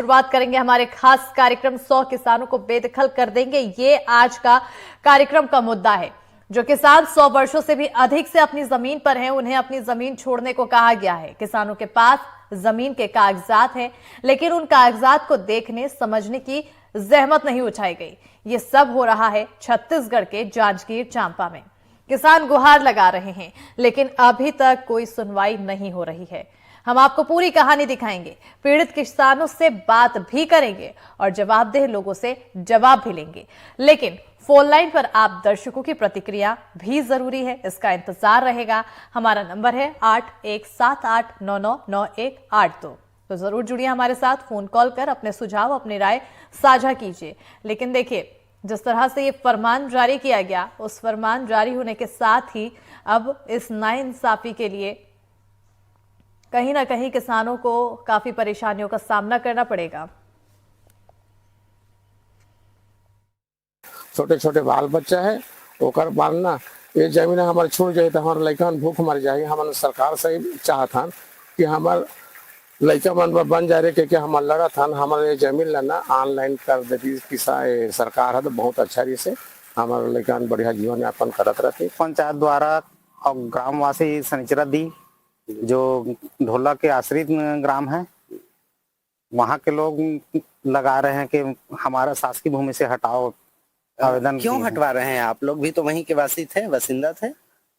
शुरुआत करेंगे हमारे खास कार्यक्रम 100 किसानों को बेदखल कर देंगे। ये आज का कार्यक्रम का मुद्दा है। जो किसान 100 वर्षों से भी अधिक से अपनी जमीन पर हैं, उन्हें अपनी जमीन छोड़ने को कहा गया है। किसानों के पास जमीन के कागजात हैं, लेकिन उन कागजात को देखने समझने की जहमत नहीं उठाई गई। ये सब हो रहा है छत्तीसगढ़ के जांजगीर चांपा में। किसान गुहार लगा रहे हैं, लेकिन अभी तक कोई सुनवाई नहीं हो रही है। हम आपको पूरी कहानी दिखाएंगे, पीड़ित किसानों से बात भी करेंगे और जवाबदेह लोगों से जवाब भी लेंगे। लेकिन फोन लाइन पर आप दर्शकों की प्रतिक्रिया भी जरूरी है, इसका इंतजार रहेगा। हमारा नंबर है 8178999182। तो जरूर जुड़िए हमारे साथ, फोन कॉल कर अपने सुझाव, अपनी राय साझा कीजिए। लेकिन देखिए, जिस तरह से ये फरमान जारी किया गया, उस फरमान जारी होने के साथ ही अब इस नाइंसाफी के लिए कहीं ना कहीं किसानों को काफी परेशानियों का सामना करना पड़ेगा। छोटे छोटे बाल बच्चा है, ओकर पालना, ये जमीन हमारे छूट जाए तो हमारे लड़का भूख मर जाए। हमारे सरकार से चाहत हन कि हमारे लड़का मन बन जा रहे कि हमारे लगा था हमारे ये जमीन लेना ऑनलाइन कर देती किसान सरकार है तो बहुत अच्छा रही से हमारे लड़का बढ़िया जीवन यापन करत रहती। पंचायत द्वारा और ग्रामवासी सनिचरा दी जो ढोला के आश्रित ग्राम है, वहाँ के लोग लगा रहे हैं कि हमारा शासकीय भूमि से हटाओ। आवेदन क्यों हटवा रहे हैं? आप लोग भी तो वहीं के वासी थे, बासिंदा थे।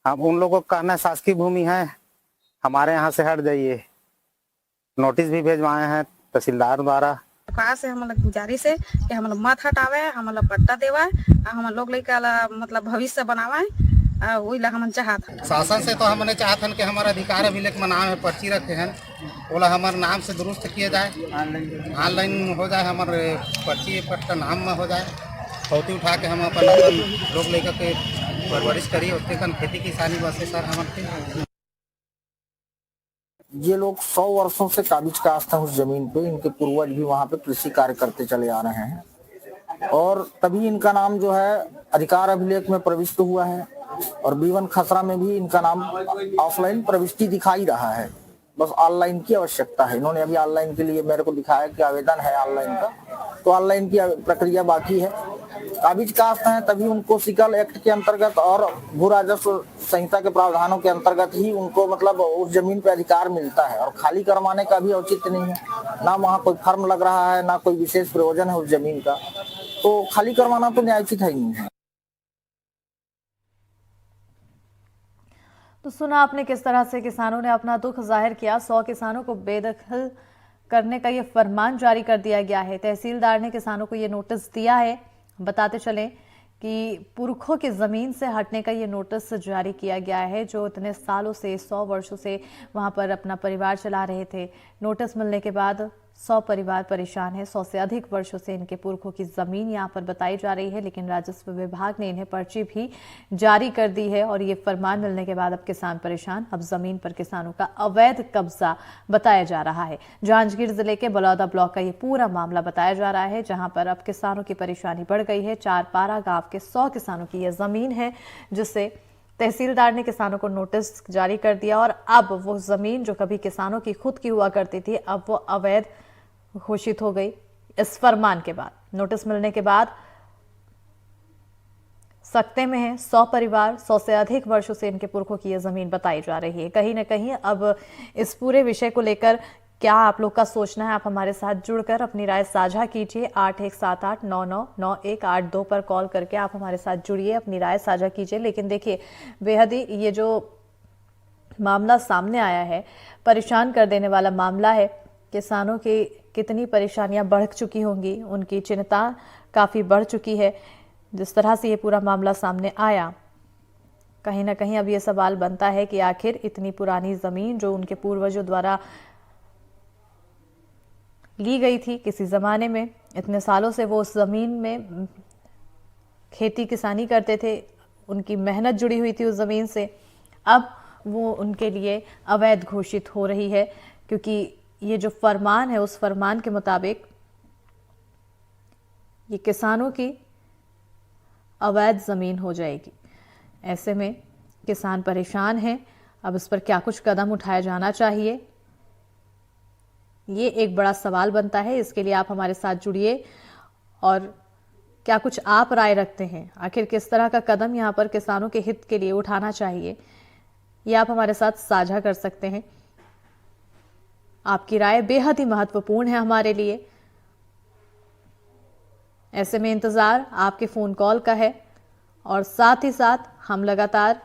हम उन लोगों का कहना है शासकीय भूमि है, हमारे यहाँ से हट जाइए। नोटिस भी भेजवाए हैं तहसीलदार द्वारा। सरकार से हम लोग गुजारिश है कि हम लोग मत हटावे, हम लोग पट्टा देवा, हम लोग लेके मतलब भविष्य बनावे, वही ला हम चाहत हैं। शासन से तो हमने चाहत हन कि हमारा अधिकार अभिलेख में नाम है, पर्ची रखे हैं, बोला हमारे नाम से दुरुस्त किए जाए, ऑनलाइन हो जाए, हमारे पर्ची पट्टा नाम में हो जाए, फौती उठा के हम अपन लोग लेकर के परवरिश करिए, उसके कन खेती किसानी बसे सर हमारे। ये लोग 100 वर्षों से काबिज काश्त हैं उस जमीन पे। इनके पूर्वज भी वहाँ पे कृषि कार्य करते चले आ रहे हैं और तभी इनका नाम जो है अधिकार अभिलेख में प्रविष्ट हुआ है और B1 खसरा में भी इनका नाम ऑफलाइन प्रविष्टि दिखाई रहा है। बस ऑनलाइन की आवश्यकता है। इन्होंने अभी ऑनलाइन के लिए मेरे को दिखाया कि आवेदन है ऑनलाइन का, तो ऑनलाइन की प्रक्रिया बाकी है। काबिज काश्त हैं तभी उनको सिकल एक्ट के अंतर्गत और भू राजस्व संहिता के प्रावधानों के अंतर्गत ही उनको मतलब उस जमीन पे अधिकार मिलता है और खाली करवाने का भी औचित्य नहीं है। ना वहाँ कोई फर्म लग रहा है, ना कोई विशेष प्रयोजन है उस जमीन का, तो खाली करवाना तो न्यायोचित है ही नहीं है। तो सुना आपने किस तरह से किसानों ने अपना दुख जाहिर किया। 100 किसानों को बेदखल करने का ये फरमान जारी कर दिया गया है। तहसीलदार ने किसानों को ये नोटिस दिया है। बताते चलें कि पुरखों की ज़मीन से हटने का ये नोटिस जारी किया गया है, जो इतने सालों से 100 वर्षों से वहाँ पर अपना परिवार चला रहे थे। नोटिस मिलने के बाद 100 परिवार परेशान है। 100 से अधिक वर्षों से इनके पुरखों की ज़मीन यहाँ पर बताई जा रही है, लेकिन राजस्व विभाग ने इन्हें पर्ची भी जारी कर दी है और ये फरमान मिलने के बाद अब किसान परेशान। अब ज़मीन पर किसानों का अवैध कब्जा बताया जा रहा है। जांजगीर जिले के बलौदा ब्लॉक का ये पूरा मामला बताया जा रहा है, जहाँ पर अब किसानों की परेशानी बढ़ गई है। चारपारा गाँव के 100 किसानों की यह ज़मीन है, जिससे तहसीलदार ने किसानों को नोटिस जारी कर दिया और अब वो ज़मीन जो कभी किसानों की खुद की हुआ करती थी, अब वो अवैध घोषित हो गई। इस फरमान के बाद, नोटिस मिलने के बाद सकते में है 100 परिवार। 100 से अधिक वर्षों से इनके पुरखों की यह जमीन बताई जा रही है। कहीं ना कहीं अब इस पूरे विषय को लेकर क्या आप लोग का सोचना है, आप हमारे साथ जुड़कर अपनी राय साझा कीजिए। 8178999182 पर कॉल करके आप हमारे साथ जुड़िए, अपनी राय साझा कीजिए। लेकिन देखिए, बेहद ही ये जो मामला सामने आया है, परेशान कर देने वाला मामला है। किसानों की कितनी परेशानियां बढ़ चुकी होंगी, उनकी चिंता काफ़ी बढ़ चुकी है। जिस तरह से ये पूरा मामला सामने आया, कहीं ना कहीं अब ये सवाल बनता है कि आखिर इतनी पुरानी ज़मीन जो उनके पूर्वजों द्वारा ली गई थी किसी ज़माने में, इतने सालों से वो उस ज़मीन में खेती किसानी करते थे, उनकी मेहनत जुड़ी हुई थी उस ज़मीन से, अब वो उनके लिए अवैध घोषित हो रही है। क्योंकि ये जो फरमान है, उस फरमान के मुताबिक ये किसानों की अवैध ज़मीन हो जाएगी। ऐसे में किसान परेशान हैं। अब इस पर क्या कुछ कदम उठाया जाना चाहिए, ये एक बड़ा सवाल बनता है। इसके लिए आप हमारे साथ जुड़िए और क्या कुछ आप राय रखते हैं, आखिर किस तरह का कदम यहाँ पर किसानों के हित के लिए उठाना चाहिए, ये आप हमारे साथ साझा कर सकते हैं। आपकी राय बेहद ही महत्वपूर्ण है हमारे लिए। ऐसे में इंतजार आपके फोन कॉल का है और साथ ही साथ हम लगातार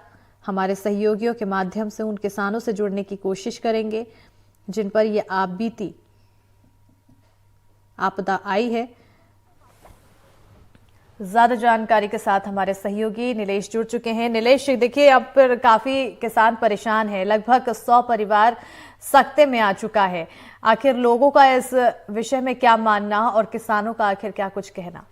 हमारे सहयोगियों के माध्यम से उन किसानों से जुड़ने की कोशिश करेंगे जिन पर यह आप बीती आपदा आई है। ज्यादा जानकारी के साथ हमारे सहयोगी नीलेश जुड़ चुके हैं। नीलेश, देखिए अब पर काफी किसान परेशान है, लगभग 100 परिवार सकते में आ चुका है। आखिर लोगों का इस विषय में क्या मानना और किसानों का आखिर क्या कुछ कहना?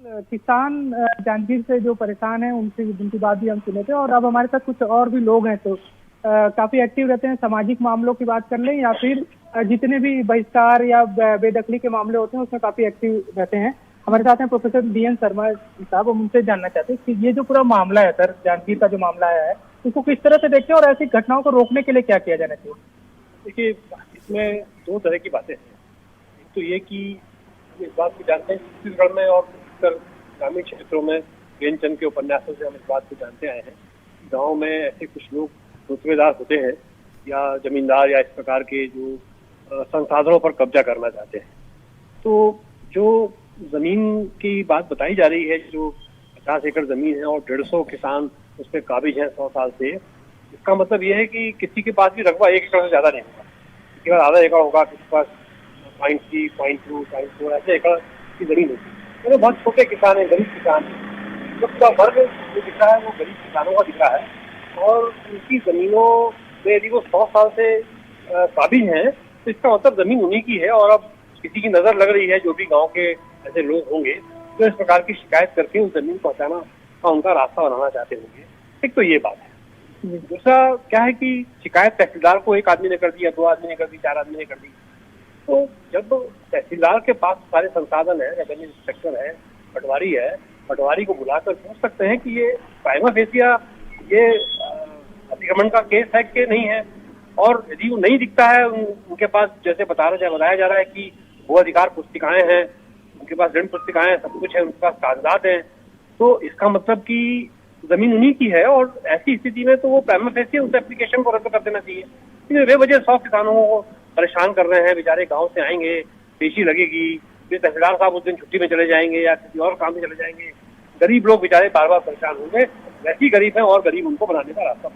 किसान जांजगीर से जो परेशान हैं उनकी बात भी हम सुने थे और अब हमारे साथ कुछ और भी लोग हैं तो काफी एक्टिव रहते हैं। सामाजिक मामलों की बात कर लें या फिर जितने भी बहिष्कार या बेदखली के मामले होते हैं उसमें काफी एक्टिव रहते हैं। हमारे साथ हैं प्रोफेसर DN शर्मा साहब। हम उनसे जानना चाहते हैं कि ये जो पूरा मामला है सर, जांजगीर का जो मामला आया है, उसको किस तरह से देखते हैं और ऐसी घटनाओं को रोकने के लिए क्या किया जाना चाहिए? देखिए, इसमें दो तरह की बातें हैं। एक तो ये कि इस बात को जानते हैं छत्तीसगढ़ में और ग्रामीण क्षेत्रों में प्रेमचंद के उपन्यासों से हम इस बात को जानते आए हैं। गांव में ऐसे कुछ लोग रुतबेदार होते हैं या जमींदार या इस प्रकार के जो संसाधनों पर कब्जा करना चाहते हैं। तो जो जमीन की बात बताई जा रही है, जो 50 एकड़ जमीन है और 150 किसान उस पर काबिज हैं 100 साल से, इसका मतलब ये है कि किसी के पास भी रकबा 1 एकड़ से ज्यादा नहीं होगा। किसी के पास आधा एकड़ होगा, किसी के पास 0.3, 0.2, 0.4 ऐसे एकड़ की जमीन होगी। तो बहुत छोटे किसान हैं, गरीब किसान हैं। तो पूरा वर्ग जो दिख रहा है वो गरीब किसानों का दिख रहा है और उनकी जमीनों में यदि वो 100 साल से काबिज हैं तो इसका मतलब जमीन उन्हीं की है। और अब किसी की नजर लग रही है, जो भी गांव के ऐसे लोग होंगे तो इस प्रकार की शिकायत करके उस जमीन को हटाना का उनका रास्ता बनाना चाहते होंगे। एक तो ये बात है। दूसरा क्या है कि शिकायत तहसीलदार को एक आदमी ने कर दी या 2 आदमी ने कर दी, 4 आदमी ने कर दी। तो जब तहसीलदार के पास सारे संसाधन है, रेवेन्यू इंस्पेक्टर है, पटवारी है, पटवारी को बुलाकर पूछ सकते हैं कि ये प्राइमा फेसिया ये अतिक्रमण का केस है कि नहीं है। और यदि वो नहीं दिखता है, उनके पास जैसे बताया जा रहा है कि वो अधिकार पुस्तिकाएं हैं, उनके पास ऋण पुस्तिकाएं सब कुछ है, उनके पास कागजात हैं, तो इसका मतलब कि जमीन उन्हीं की है। और ऐसी स्थिति में तो वो प्राइमा फेसिया उस एप्लीकेशन को रद्द कर देना चाहिए। वे वजह 100 किसानों को परेशान कर रहे हैं। बेचारे गांव से आएंगे, पेशी लगेगी, फिर तहसीलदार साहब उस दिन छुट्टी में चले जाएंगे या किसी और काम में चले जाएंगे। गरीब लोग बेचारे बार बार परेशान होंगे। वैसे ही गरीब हैं और गरीब उनको बनाने का रास्ता।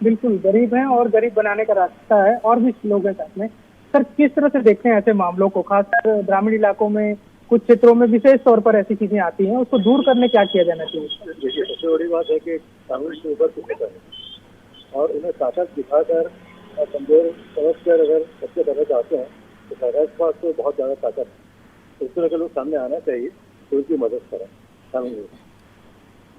बिल्कुल, गरीब हैं और गरीब बनाने का रास्ता है। और भी लोग हैं साथ में। सर, किस तरह से देखते हैं ऐसे मामलों को? खासकर ग्रामीण इलाकों में कुछ क्षेत्रों में विशेष तौर पर ऐसी चीजें आती हैं, उसको दूर करने क्या किया जाना चाहिए? देखिए, सबसे बड़ी बात है कि कानून के ऊपर कुछ है और उन्हें ताकत दिखाकर और कमजोर समझ कर अगर बच्चे करना चाहते हैं तो सरकार के पास तो बहुत ज्यादा ताकत है। इस तरह के लोग सामने आना चाहिए तो उनकी मदद करें कानून।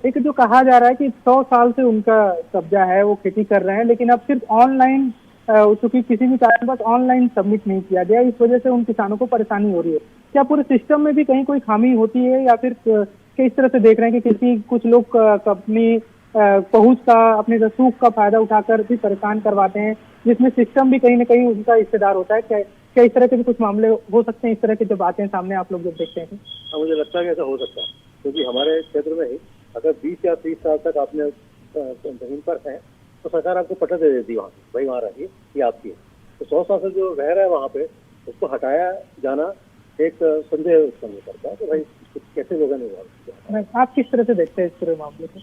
एक जो कहा जा रहा है कि 100 साल से उनका कब्जा है, वो खेती कर रहे हैं, लेकिन अब सिर्फ ऑनलाइन, चूंकि किसी भी कारण बस ऑनलाइन सबमिट नहीं किया गया, इस वजह से उन किसानों को परेशानी हो रही है। क्या पूरे सिस्टम में भी कहीं कोई खामी होती है या फिर किस तरह से देख रहे हैं कि कुछ लोग अपनी पहुंच का, अपने रसूख का फायदा उठाकर भी परेशान करवाते हैं, जिसमें सिस्टम भी कहीं ना कहीं उनका हिस्सेदार होता है? क्या इस तरह के भी कुछ मामले हो सकते हैं? इस तरह की जो बातें सामने आप लोग जब देखते हैं? हाँ, मुझे लगता है कि ऐसा हो सकता है, क्योंकि हमारे क्षेत्र में ही अगर 20 या 30 साल तक आपने जमीन पर है तो सरकार आपको पट्टा दे देती है, वहाँ भाई वहाँ रहिए, ये आपकी है। तो 100 साल से जो रह रहा है वहाँ पे, उसको हटाया जाना एक संदेह उत्पन्न करता है। तो भाई कैसे लोग नहीं, आप किस तरह से देखते हैं इस पूरे मामले को?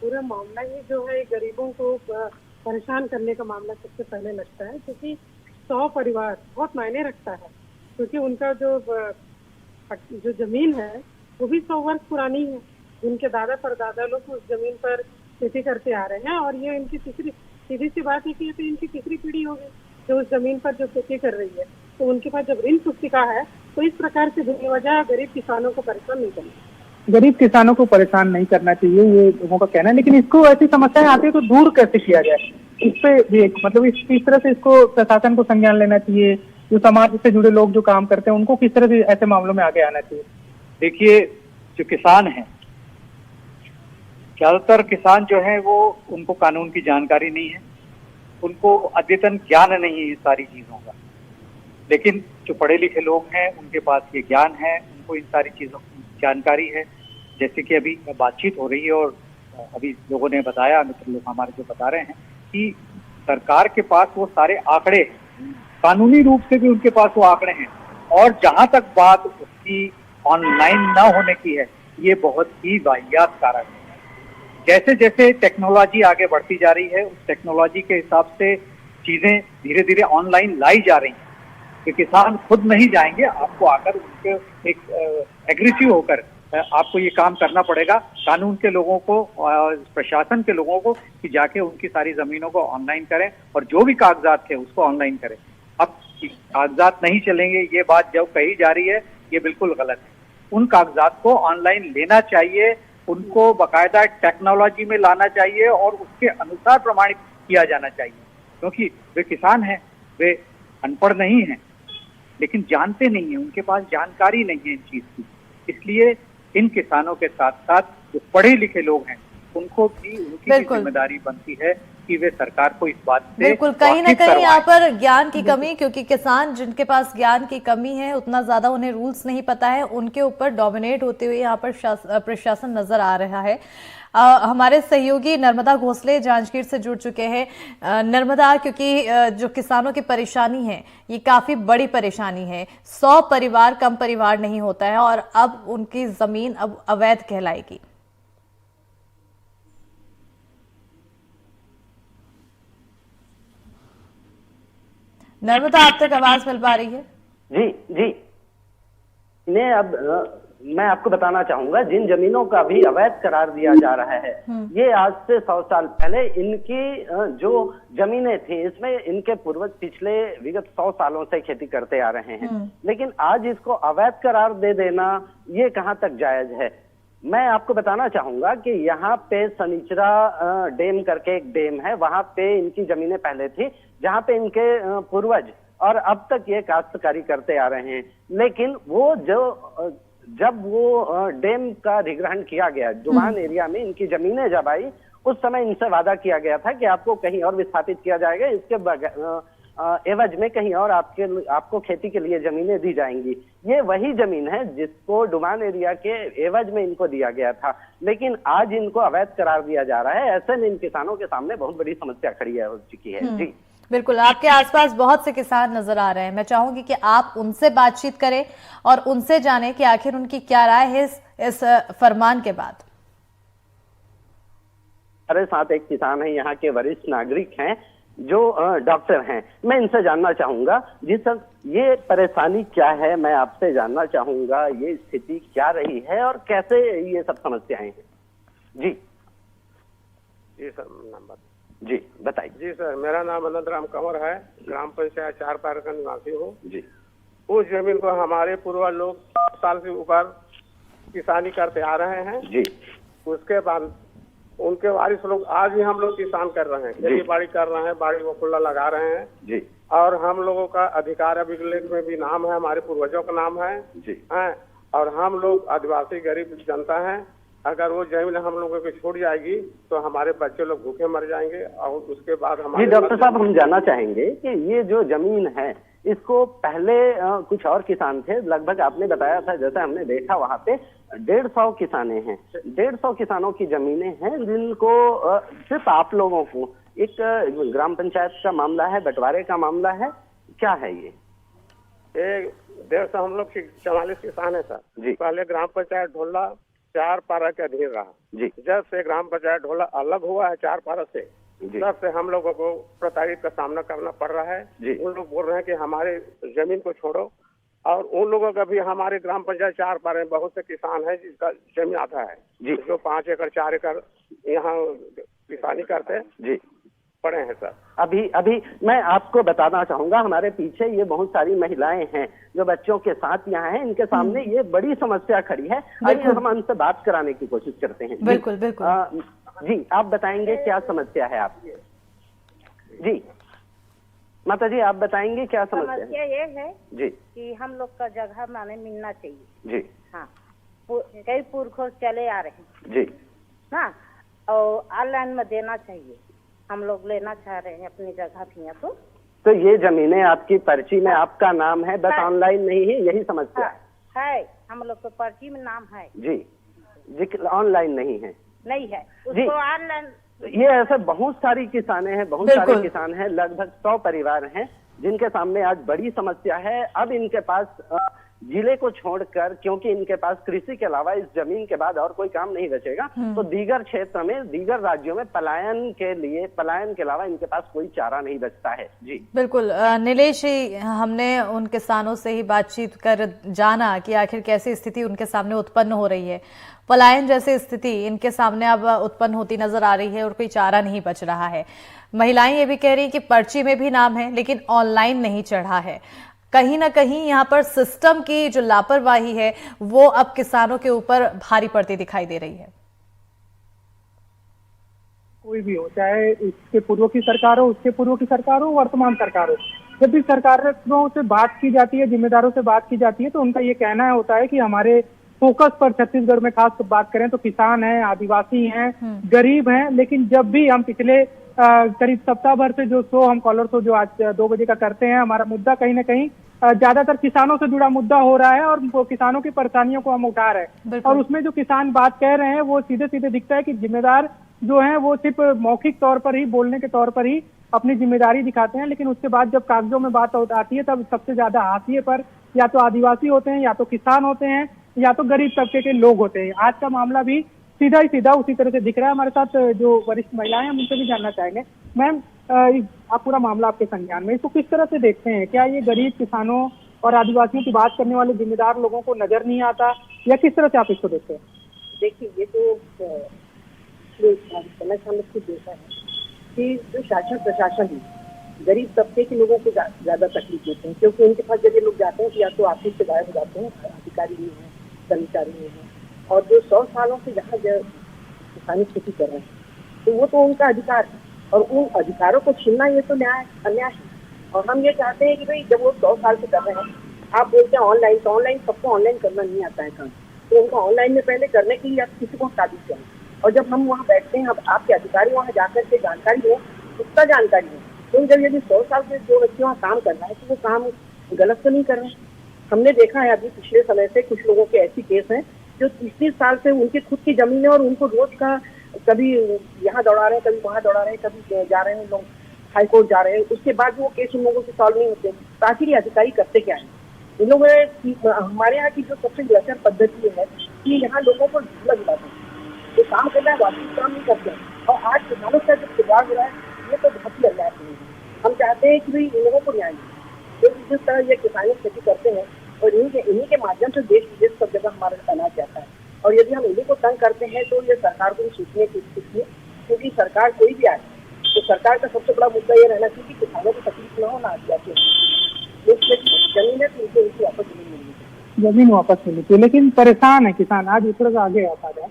पूरा मामला ही जो है गरीबों को परेशान करने का मामला सबसे पहले लगता है, क्योंकि 100 परिवार बहुत मायने रखता है, क्योंकि उनका जो जमीन है वो भी 100 वर्ष पुरानी है। उनके दादा परदादा लोग उस जमीन पर खेती करते आ रहे हैं और ये इनकी सीधी सी बात है कि ये तो इनकी तीसरी पीढ़ी होगी जो उस जमीन पर जो खेती कर रही है। तो उनके पास जब ऋण पुस्तिका है तो इस प्रकार से बेवजह गरीब किसानों को परेशान नहीं करना। गरीब किसानों को परेशान नहीं करना चाहिए, ये लोगों का कहना है। लेकिन इसको ऐसी समस्याएं आती है तो दूर कैसे किया जाए, इस पे भी एक मतलब इस तरह से इसको प्रशासन को संज्ञान लेना चाहिए। जो समाज से जुड़े लोग जो काम करते हैं उनको किस तरह से ऐसे मामलों में आगे आना चाहिए? देखिए, जो किसान हैं, ज्यादातर किसान जो है वो उनको कानून की जानकारी नहीं है, उनको अद्यतन ज्ञान नहीं है सारी चीजों का। लेकिन जो पढ़े लिखे लोग हैं उनके पास ये ज्ञान है, उनको इन सारी चीज़ों की जानकारी है। जैसे कि अभी बातचीत हो रही है और अभी लोगों ने बताया, मित्र लोग हमारे जो बता रहे हैं कि सरकार के पास वो सारे आंकड़े, कानूनी रूप से भी उनके पास वो आंकड़े हैं, और जहां तक बात उसकी ऑनलाइन न होने की है, ये बहुत ही वाहियात कारण है। जैसे जैसे टेक्नोलॉजी आगे बढ़ती जा रही है, उस टेक्नोलॉजी के हिसाब से चीजें धीरे धीरे ऑनलाइन लाई जा रही हैं कि किसान खुद नहीं जाएंगे, आपको आकर उनके एक एग्रेसिव होकर आपको ये काम करना पड़ेगा, कानून के लोगों को, प्रशासन के लोगों को, कि जाके उनकी सारी जमीनों को ऑनलाइन करें और जो भी कागजात थे उसको ऑनलाइन करें। अब कागजात नहीं चलेंगे, ये बात जो कही जा रही है ये बिल्कुल गलत है। उन कागजात को ऑनलाइन लेना चाहिए, उनको बाकायदा टेक्नोलॉजी में लाना चाहिए और उसके अनुसार प्रमाणित किया जाना चाहिए, क्योंकि वे किसान हैं, वे अनपढ़ नहीं हैं, लेकिन जानते नहीं हैं, उनके पास जानकारी नहीं है इन चीज की। इसलिए इन किसानों के साथ साथ जो पढ़े लिखे लोग हैं उनको भी उनकी भी जिम्मेदारी बनती है कि वे सरकार को इस बात से बिल्कुल, कहीं ना कहीं यहाँ पर ज्ञान की कमी, क्योंकि किसान जिनके पास ज्ञान की कमी है, उतना ज्यादा उन्हें रूल्स नहीं पता है, उनके ऊपर डोमिनेट होते हुए यहाँ पर प्रशासन नजर आ रहा है। हमारे सहयोगी नर्मदा घोसले जांजगीर से जुड़ चुके हैं। नर्मदा, क्योंकि जो किसानों की परेशानी है ये काफी बड़ी परेशानी है, 100 परिवार कम परिवार नहीं होता है और अब उनकी जमीन अब अवैध कहलाएगी। नर्मदा, आप तक आवाज मिल पा रही है? जी जी, इन्हें अब मैं आपको बताना चाहूंगा, जिन जमीनों का भी अवैध करार दिया जा रहा है, ये आज से 100 साल पहले इनकी जो जमीनें थी, इसमें इनके पूर्वज पिछले विगत 100 सालों से खेती करते आ रहे हैं, लेकिन आज इसको अवैध करार दे देना ये कहाँ तक जायज है। मैं आपको बताना चाहूंगा कि यहाँ पे सनीचरा डैम करके एक डैम है, वहां पे इनकी जमीनें पहले थी, जहाँ पे इनके पूर्वज और अब तक ये काश्तकारी करते आ रहे हैं। लेकिन वो जब वो डैम का अधिग्रहण किया गया, जुबान एरिया में इनकी जमीनें जब आई, उस समय इनसे वादा किया गया था कि आपको कहीं और विस्थापित किया जाएगा, इसके एवज में कहीं और आपको खेती के लिए जमीनें दी जाएंगी। ये वही जमीन है जिसको डुमान एरिया के एवज में इनको दिया गया था, लेकिन आज इनको अवैध करार दिया जा रहा है। ऐसे में इन किसानों के सामने बहुत बड़ी समस्या खड़ी हो चुकी है। जी बिल्कुल, आपके आसपास बहुत से किसान नजर आ रहे हैं, मैं चाहूंगी कि आप उनसे बातचीत करें और उनसे जानें कि आखिर उनकी क्या राय है इस फरमान के बाद। हमारे साथ एक किसान है, यहाँ के वरिष्ठ नागरिक हैं जो डॉक्टर हैं। मैं इनसे जानना चाहूंगा, जी सर, ये परेशानी क्या है, मैं आपसे जानना चाहूंगा ये स्थिति क्या रही है और कैसे ये सब समस्याएं हैं। जी जी सर, नंबर जी बताइए। जी सर, मेरा नाम अनंत राम कंवर है, ग्राम पंचायत चारपार का निवासी हूँ। जी, उस जमीन को हमारे पूर्वज लोग 100 साल से ऊपर किसानी करते आ रहे हैं। जी, उसके बाद उनके वारिस लोग आज भी हम लोग किसान कर रहे हैं, खेती बाड़ी कर रहे हैं, बाड़ी को खुला लगा रहे हैं। जी, और हम लोगों का अधिकार अभिलेख में भी नाम है, हमारे पूर्वजों का नाम है। जी, हैं, और हम लोग आदिवासी गरीब जनता हैं। अगर वो जमीन हम लोगों को छूट जाएगी तो हमारे बच्चे लोग भूखे मर जाएंगे। और उसके बाद हमारे जी डॉक्टर साहब, हम जानना चाहेंगे कि ये जो जमीन है, इसको पहले कुछ और किसान थे, लगभग आपने बताया था, जैसे हमने देखा वहाँ पे 150 किसाने हैं, 150 किसानों की जमीनें हैं जिनको सिर्फ आप लोगों को, एक ग्राम पंचायत का मामला है, बंटवारे का मामला है, क्या है ये? 150 हम लोग 44 किसान है सर। जी, पहले ग्राम पंचायत ढोला 4 पारा के अधीन रहा। जी, जब से ग्राम पंचायत ढोला अलग हुआ है 4 पारा से, तब से हम लोगों को प्रताड़ित का सामना करना पड़ रहा है। उन लोग बोल रहे हैं कि हमारे जमीन को छोड़ो, और उन लोगों का भी हमारे ग्राम पंचायत 4 पारे में बहुत से किसान है जिसका जमीन आता है, जो 5 एकड़ 4 एकड़ यहाँ किसानी करते हैं। जी, पड़े हैं सर। अभी मैं आपको बताना चाहूंगा, हमारे पीछे ये बहुत सारी महिलाएं हैं जो बच्चों के साथ यहाँ हैं, इनके सामने ये बड़ी समस्या खड़ी है। आइए हम उनसे बात कराने की कोशिश करते हैं। बिल्कुल बिल्कुल। जी, आप बताएंगे क्या समस्या है आपकी? जी माता जी, आप बताएंगे क्या समस्या ये है जी कि हम लोग का जगह माने मिलना चाहिए। जी, हाँ, कई पुरखों चले आ रहे हैं जी ना, और ऑनलाइन में देना चाहिए। हम लोग लेना चाह रहे हैं अपनी जगह भी। तो ये जमीनें आपकी पर्ची में आपका नाम है, बस ऑनलाइन नहीं है, यही समस्या है। हम लोग तो पर्ची में नाम है जी ऑनलाइन नहीं है। नहीं है जी। उसको ऑनलाइन। ये ऐसे बहुत सारी किसानें हैं, बहुत सारे किसान हैं, लगभग 100 परिवार हैं जिनके सामने आज बड़ी समस्या है। अब इनके पास जिले को छोड़कर, क्योंकि इनके पास कृषि के अलावा इस जमीन के बाद और कोई काम नहीं बचेगा, तो दीगर क्षेत्र में, दीगर राज्यों में पलायन के अलावा इनके पास कोई चारा नहीं बचता है। जी बिल्कुल नीलेश जी, हमने उन किसानों से ही बातचीत कर जाना कि आखिर कैसी स्थिति उनके सामने उत्पन्न हो रही है। पलायन जैसी स्थिति इनके सामने अब उत्पन्न होती नजर आ रही है और कोई चारा नहीं बच रहा है। महिलाएं ये भी कह रही कि पर्ची में भी नाम है लेकिन ऑनलाइन नहीं चढ़ा है। कहीं ना कहीं यहाँ पर सिस्टम की जो लापरवाही है वो अब किसानों के ऊपर भारी पड़ती दिखाई दे रही है। कोई भी हो, चाहे इसके पूर्व की सरकार हो, उसके पूर्व की सरकार हो, वर्तमान सरकार हो, जब भी सरकारों से बात की जाती है, जिम्मेदारों से बात की जाती है, तो उनका ये कहना होता है कि हमारे फोकस पर छत्तीसगढ़ में खास बात करें तो किसान हैं, आदिवासी हैं, गरीब हैं। लेकिन जब भी हम पिछले करीब सप्ताह भर से जो शो, हम कॉलर शो जो आज 2 बजे का करते हैं, हमारा मुद्दा कहीं ना कहीं ज्यादातर किसानों से जुड़ा मुद्दा हो रहा है और वो किसानों की परेशानियों को हम उठा रहे हैं। और उसमें जो किसान बात कह रहे हैं वो सीधे सीधे दिखता है कि जिम्मेदार जो है वो सिर्फ मौखिक तौर पर ही, बोलने के तौर पर ही अपनी जिम्मेदारी दिखाते हैं, लेकिन उसके बाद जब कागजों में बात आती है तब सबसे ज्यादा हाशिए पर या तो आदिवासी होते हैं, या तो किसान होते हैं, या तो गरीब तबके के लोग होते हैं। आज का मामला भी सीधा ही सीधा उसी तरह से दिख रहा है। हमारे साथ जो वरिष्ठ महिलाएं हैं हम उनसे भी जानना चाहेंगे। मैम, आप पूरा मामला आपके संज्ञान में, इसको किस तरह से देखते हैं? क्या ये गरीब किसानों और आदिवासियों की बात करने वाले जिम्मेदार लोगों को नजर नहीं आता, या किस तरह से आप इसको देखते हैं? देखिए, ये तो समय से हमने खुद देखा है कि जो शासन प्रशासन है गरीब तबके के लोगों को ज्यादा तकलीफ देते हैं, क्योंकि उनके पास जब ये लोग जाते हैं कि या तो ऑफिस से गायब हो जाते हैं, अधिकारी नहीं है, कर्मचारी नहीं है, और जो 100 सालों से यहाँ किसानी खेती कर रहे हैं तो वो तो उनका अधिकार है, और उन अधिकारों को छीनना ये तो अन्याय है। और हम ये चाहते हैं कि भाई जब वो 100 साल से कर रहे हैं, आप बोलते हैं ऑनलाइन, तो ऑनलाइन सबको ऑनलाइन करना नहीं आता है काम, तो उनको ऑनलाइन में पहले करने के लिए आप किसी को हटा दीजिए। और जब हम वहाँ बैठते हैं, अब आपके अधिकारी वहाँ जाकर के जानकारी हो, उसका जानकारी हो, तो जब यदि 100 साल से जो व्यक्ति वहाँ काम कर रहा है तो वो काम गलत तो नहीं कर रहे हैं। हमने देखा है अभी पिछले समय से कुछ लोगों के ऐसी केस हैं जो 30 साल से उनकी खुद की जमीन है और उनको रोज का कभी यहाँ दौड़ा रहे हैं, कभी वहाँ दौड़ा रहे हैं, कभी जा रहे हैं लोग हाई कोर्ट जा रहे हैं, उसके बाद वो केस उन लोगों से सॉल्व नहीं होते। तो आखिर ये अधिकारी करते क्या है? इन लोगों ने, हमारे यहाँ की जो सबसे बेहतर पद्धति है कि यहाँ लोगों को लग जाता है, जो काम करना है वास्तविक काम नहीं करते हैं। और आज किसानों का जो सुधार हो रहा है ये तो बहुत ही अन्याय है। हम चाहते हैं कि भाई इन लोगों को न्याय मिले, जिस तरह ये किसानी खेती करते हैं और इन्हीं के माध्यम से देश विदेश सब जगह हमारा अनाज जाता है। और यदि हम इन्हीं को तंग करते हैं तो ये सरकार को भी सोचने की चाहिए, क्योंकि सरकार कोई भी आए तो सरकार का सबसे बड़ा मुद्दा ये रहना चाहिए कि किसानों को तकलीफ न हो, ना आदिवासी जमीन है तो उनको उनकी वापस जमीन वापस मिलनी चाहिए। लेकिन परेशान है किसान, आज थोड़ा सा आगे आता है,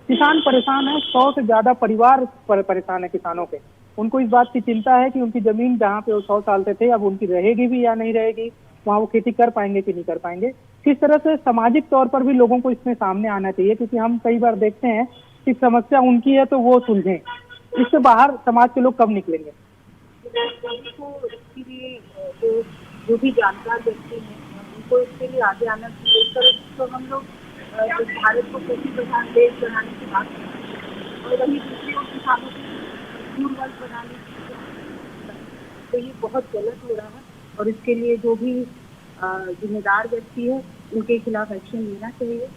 किसान परेशान है, 100 से ज्यादा परिवार परेशान है किसानों के। उनको इस बात की चिंता है कि उनकी जमीन जहाँ पे वो 100 साल से थे अब उनकी रहेगी भी या नहीं रहेगी, वहाँ वो खेती कर पाएंगे कि नहीं कर पाएंगे। किस तरह से सामाजिक तौर पर भी लोगों को इसमें सामने आना चाहिए, क्योंकि हम कई बार देखते हैं कि समस्या उनकी है तो वो सुलझें, इससे बाहर समाज के लोग कब निकलेंगे? इसके लिए जो भी जानकार व्यक्ति हैं उनको इसके लिए आगे आना चाहिए। तो हम लोग भारत को कृषि प्रधान देश बनाने की बात करते हैं और वही दूसरी ओर किसानों को पूर्वज बनाने की, तो ये बहुत गलत हो रहा है। और इसके लिए जो भी जिम्मेदार व्यक्ति है उनके खिलाफ एक्शन लेना चाहिए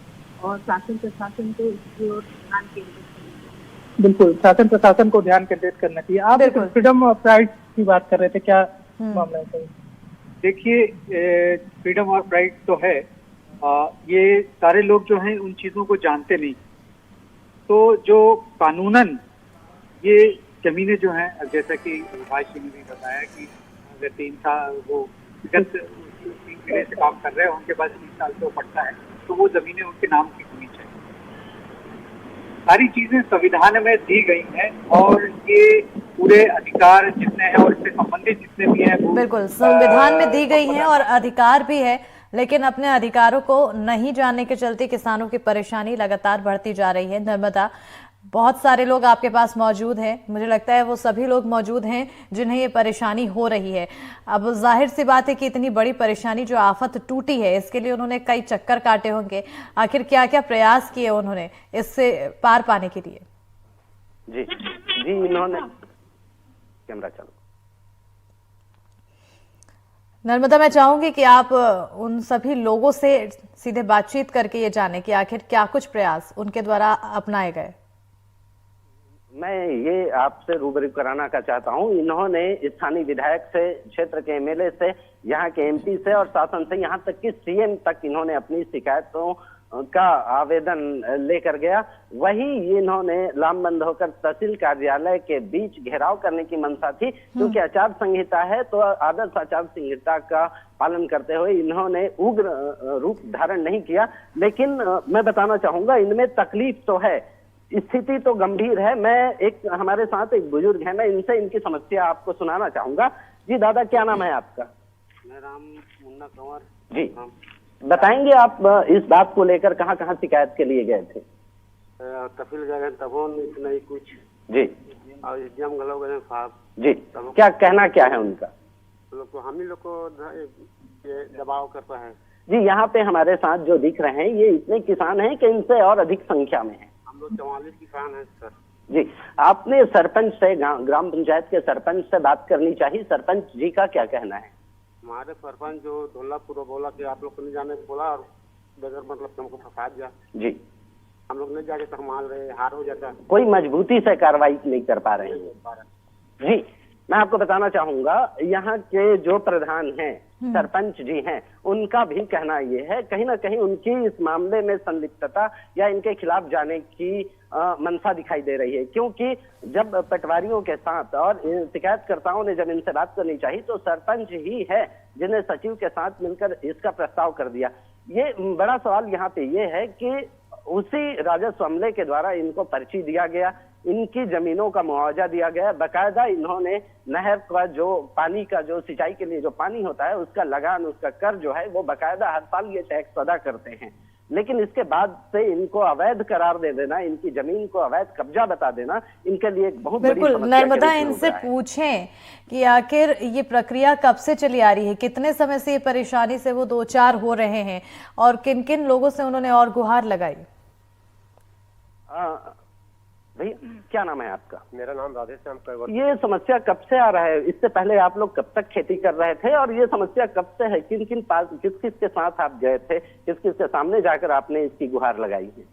और शासन प्रशासन को इसकी ओर ध्यान केंद्रित करना चाहिए। बिल्कुल, शासन प्रशासन को ध्यान केंद्रित करना चाहिए। आप फ्रीडम ऑफ राइट की बात कर रहे थे, क्या मामला है? देखिए, फ्रीडम ऑफ राइट तो है, ये सारे लोग जो हैं उन चीजों को जानते नहीं। तो जो कानूनन ये जमीनें जो हैं, जैसा कि भाषी ने भी बताया कि अगर 3 साल वो विगत 3 किले से काम कर रहे हैं, उनके पास 3 साल से वो पड़ता है, तो वो जमीनें उनके नाम की होनी चाहिए। सारी चीजें संविधान में दी गई हैं और ये पूरे अधिकार जितने हैं और इससे संबंधित जितने भी हैं, बिल्कुल संविधान में दी गई हैं और अधिकार भी है, लेकिन अपने अधिकारों को नहीं जानने के चलते किसानों की परेशानी लगातार बढ़ती जा रही है। नर्मदा, बहुत सारे लोग आपके पास मौजूद हैं, मुझे लगता है वो सभी लोग मौजूद हैं जिन्हें ये परेशानी हो रही है। अब जाहिर सी बात है कि इतनी बड़ी परेशानी जो आफत टूटी है, इसके लिए उन्होंने कई चक्कर काटे होंगे। आखिर क्या क्या प्रयास किए उन्होंने इससे पार पाने के लिए? जी जी, इन्होंने कैमरा चालू। नर्मदा, मैं चाहूंगी कि आप उन सभी लोगों से सीधे बातचीत करके ये जाने कि आखिर क्या कुछ प्रयास उनके द्वारा अपनाए गए। मैं ये आपसे रूबरू कराना का चाहता हूँ, इन्होंने स्थानीय विधायक से, क्षेत्र के एमएलए से, यहाँ के एमपी से और शासन से, यहाँ तक कि सीएम तक इन्होंने अपनी शिकायतों का आवेदन लेकर गया। वही इन्होंने लामबंद होकर तहसील कार्यालय के बीच घेराव करने की मंशा थी, क्योंकि आचार संहिता है, तो आदर्श आचार संहिता का पालन करते हुए इन्होंने उग्र रूप धारण नहीं किया। लेकिन मैं बताना चाहूंगा, इनमें तकलीफ तो है, स्थिति तो गंभीर है। हमारे साथ एक बुजुर्ग है, मैं इनसे इनकी समस्या आपको सुनाना चाहूंगा। जी दादा, क्या नाम है आपका? मेरा नाम मुन्ना कंवर। जी, बताएंगे आप इस बात को लेकर कहाँ कहाँ शिकायत के लिए गए थे? तहसील गए तब नहीं कुछ जी, और एसडीएम गए साहब जी, क्या कहना क्या है उनका? लोग को हम ही लोग को ये दबाव करता है। जी, यहाँ पे हमारे साथ जो दिख रहे हैं ये इतने किसान हैं कि इनसे और अधिक संख्या में है। हम लोग 44 किसान हैं सर। जी, आपने सरपंच से, ग्राम पंचायत के सरपंच से बात करनी चाहिए। सरपंच जी का क्या कहना है? हमारे सरपंच जो ढोलापुर बोला कि आप लोग को नहीं जाने को बोला और बगैर मतलब हमको फंसा दिया। जी, हम लोग नहीं जाके तो हम हार हो जाता। कोई मजबूती से कार्रवाई नहीं कर पा रहे हैं। जी, मैं आपको बताना चाहूंगा, यहाँ के जो प्रधान हैं, सरपंच जी हैं, उनका भी कहना ये है, कहीं ना कहीं उनकी इस मामले में संलिप्तता या इनके खिलाफ जाने की मंशा दिखाई दे रही है। क्योंकि जब पटवारियों के साथ और शिकायतकर्ताओं ने जब इनसे बात करनी चाहिए, तो सरपंच ही है जिन्हें सचिव के साथ मिलकर इसका प्रस्ताव कर दिया। ये बड़ा सवाल यहाँ पे ये है कि उसी राजस्व अमले के द्वारा इनको पर्ची दिया गया, इनकी जमीनों का मुआवजा दिया गया, बकायदा इन्होंने नहर का जो पानी का जो सिंचाई के लिए जो पानी होता है उसका लगान, उसका कर जो है वो बकायदा हर साल ये टैक्स अदा करते हैं। लेकिन इसके बाद से इनको अवैध करार दे देना, इनकी जमीन को अवैध कब्जा बता देना, इनके लिए एक बहुत बड़ी बिल्कुल। समस्या नर्मदा, इनसे पूछें कि आखिर ये प्रक्रिया कब से चली आ रही है, कितने समय से ये परेशानी से वो दो चार हो रहे हैं और किन किन लोगों से उन्होंने और गुहार लगाई? भाई, क्या नाम है आपका? मेरा नाम राधेश्याम कंवर। ये समस्या कब से आ रहा है? इससे पहले आप लोग कब तक खेती कर रहे थे और ये समस्या कब से है? किस किस के साथ आप गए थे? किस के सामने जाकर आपने इसकी गुहार लगाई है?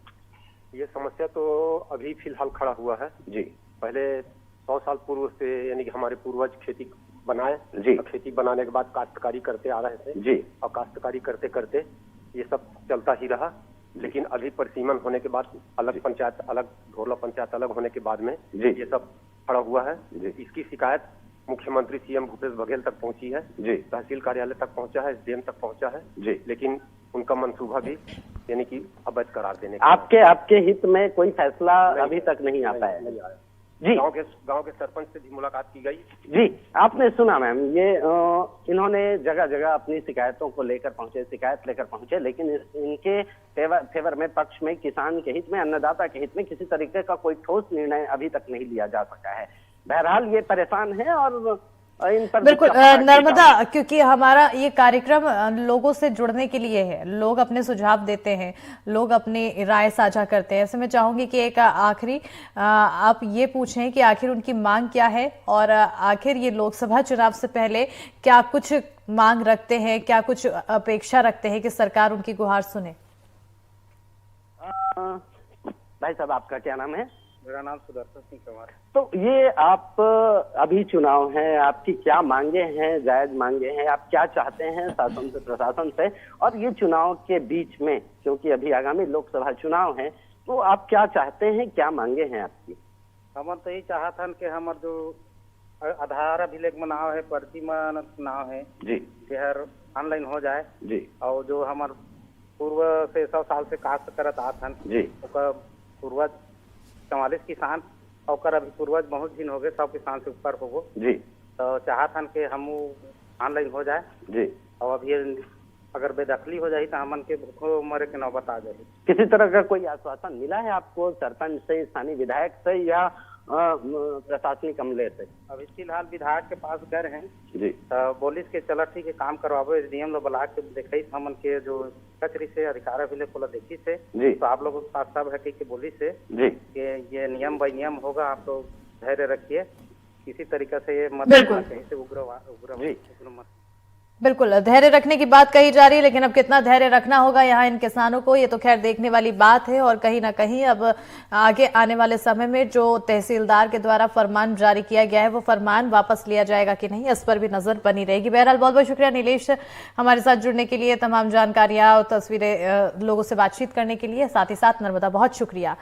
ये समस्या तो अभी फिलहाल खड़ा हुआ है जी। पहले 100 साल पूर्व से, यानी कि हमारे पूर्वज खेती बनाए जी, और खेती बनाने के बाद काश्तकारी करते आ रहे थे जी, और काश्तकारी करते करते ये सब चलता ही रहा। लेकिन अभी परिसीमन होने के बाद अलग पंचायत, अलग ढोला पंचायत अलग होने के बाद में ये सब खड़ा हुआ है। इसकी शिकायत मुख्यमंत्री सीएम भूपेश बघेल तक पहुंची है जी, तहसील कार्यालय तक पहुंचा है, एसडीएम तक पहुंचा है जी। लेकिन उनका मंसूबा भी यानी कि अवैध करार देने आपके हित में कोई फैसला अभी तक नहीं आ पाया जी। गांव के सरपंच से भी मुलाकात की गई जी। आपने सुना मैम, ये इन्होंने जगह जगह अपनी शिकायतों को लेकर पहुंचे, शिकायत लेकर पहुंचे, लेकिन इनके फेवर में, पक्ष में, किसान के हित में, अन्नदाता के हित में किसी तरीके का कोई ठोस निर्णय अभी तक नहीं लिया जा सका है। बहरहाल ये परेशान है और इन पर बिल्कुल। नर्मदा, क्योंकि हमारा ये कार्यक्रम लोगों से जुड़ने के लिए है, लोग अपने सुझाव देते हैं, लोग अपनी राय साझा करते हैं। ऐसे में चाहूंगी कि एक आखिरी आप ये पूछें कि आखिर उनकी मांग क्या है और आखिर ये लोकसभा चुनाव से पहले क्या कुछ मांग रखते हैं, क्या कुछ अपेक्षा रखते हैं कि सरकार उनकी गुहार सुने? भाई साहब, आपका क्या नाम है? मेरा नाम सुदर्शन सिंह कुमार। तो ये आप अभी चुनाव है, आपकी क्या मांगे हैं, जायज मांगे हैं, आप क्या चाहते हैं शासन से, प्रशासन से? और ये चुनाव के बीच में, क्योंकि अभी आगामी लोकसभा चुनाव है, तो आप क्या चाहते हैं, क्या मांगे हैं आपकी? हम तो यही चाहत हन कि हमार जो आधार अभिलेख में नाव है, पर्ची में नाव है जी, हर ऑनलाइन हो जाए जी। और जो हमार पूर्व से 100 साल से काश्त करत आत हन जी, पूर्वज 44 किसान और अभी पूर्वज बहुत दिन हो गए, 100 किसान से ऊपर हो जी। तो चाहत हन कि हम ऑनलाइन हो जाए जी। और अभी अगर बेदखली हो जाए तो हमन के भूखो मरे के नौबत आ जाए। किसी तरह का कोई आश्वासन मिला है आपको सरपंच से, स्थानीय विधायक से या प्रशासनिक अमले से? अभी फिलहाल विधायक के पास गए हैं जी, तो बोलिस के चला ठीक है काम करवाबो, एसडीएम लोग बुला के देखई हमन के जो कचरी से अधिकार अभिलेख को देखी से जी, तो आप लोगों के पास सब है कि बोली से जी कि ये नियम बाई नियम होगा, आप लोग धैर्य रखिए, किसी तरीके से ये मत बिल्कुल। कहीं से उग्र मत। बिल्कुल धैर्य रखने की बात कही जा रही है, लेकिन अब कितना धैर्य रखना होगा यहाँ इन किसानों को, ये तो खैर देखने वाली बात है। और कहीं ना कहीं अब आगे आने वाले समय में जो तहसीलदार के द्वारा फरमान जारी किया गया है वो फरमान वापस लिया जाएगा कि नहीं, इस पर भी नजर बनी रहेगी। बहरहाल बहुत बहुत शुक्रिया नीलेश हमारे साथ जुड़ने के लिए, तमाम जानकारियां और तस्वीरें लोगों से बातचीत करने के लिए, साथ ही साथ नर्मदा बहुत शुक्रिया।